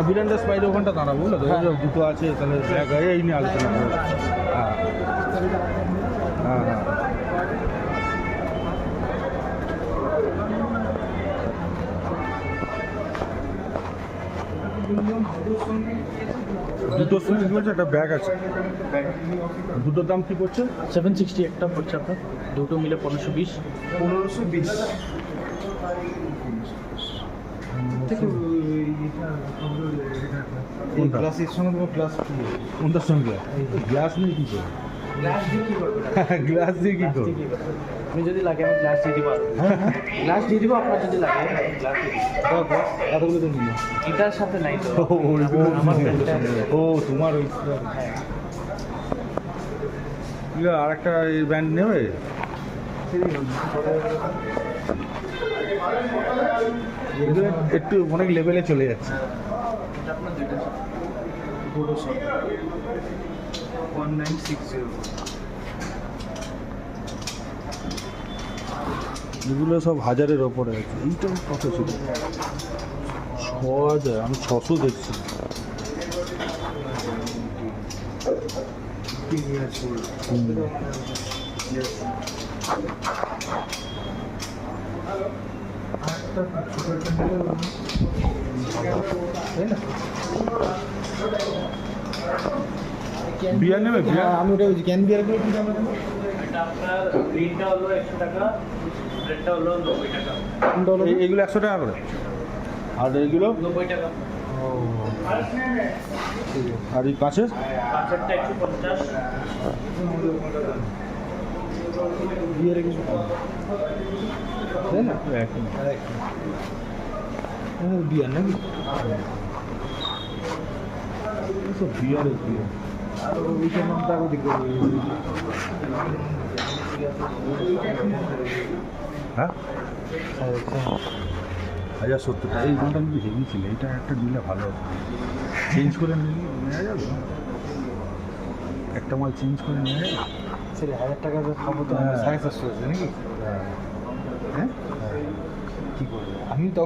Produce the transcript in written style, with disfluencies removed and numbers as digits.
বিরান্দাস বাইরে ওখানটা দাঁড়াবো, বুঝলো তো? দুটো আছে, তাহলে এই নিয়ে আলোচনা করবো। হ্যাঁ হ্যাঁ হ্যাঁ। দুটোর সঙ্গে কি বলছে, একটা ব্যাগ আছে, দুটোর দাম কি পড়ছে? 760 একটা পড়ছে আপনার, দুটো মিলে 1520। 1520 কোনটা? ক্লাসের সঙ্গে তোমার ক্লাস কোনটার সঙ্গে? গ্লাস নিয়ে কি করবো? গ্লাস দিয়ে কি করবেন? গ্লাস দিয়ে কি করবো? আপনি যদি লাগে আমি গ্লাস দিয়ে দিব, গ্লাস দিয়ে দিব আপনার যদি লাগে গ্লাস দিয়ে দিব। এতগুলো তো নিল। এটার সাথে নাই তো আমার ব্যান্ডটা। ও তোমার ওই আর একটা ব্যান্ড নেবে? এগুলো একটু অনেক লেভেলে চলে যাচ্ছে। এটা আপনার দুইটার সাথে 1960 এগুলো সব হাজারের ওপরে আছে। এইটা কত ছিল? 6000, আমি 600 দেখছি। বিয়ার নেবে? বিয়ার আমি ওটা ক্যান বিয়ার গুলো কি দাম আছে? এটা আপনার গ্রিনটা হলো 100 টাকা, রেডটা হলো 90 টাকা। এইগুলো 100 টাকা করে, আর এইগুলো 90 টাকা। আর এই কাছের কাঁচেরটা 150। বিয়ারে কিছু কম তাই না? একদম। বিয়ার নাকি? সব বিয়ারের বিয়ার। আর ওইটার নামটা আগে দেখবো। হ্যাঁ 1070 টাকা। এই মালটা কিন্তু হেভি ছিল, এটা একটা নিলে ভালো হতো। চেঞ্জ করে নিলে নেওয়া যাবে? একটা মাল চেঞ্জ করে নেওয়া যাবে? সেটা 1000 টাকা খাবো তো হ্যাঁ। 450 আছে নাকি? হ্যাঁ হ্যাঁ কি করবো আমি তো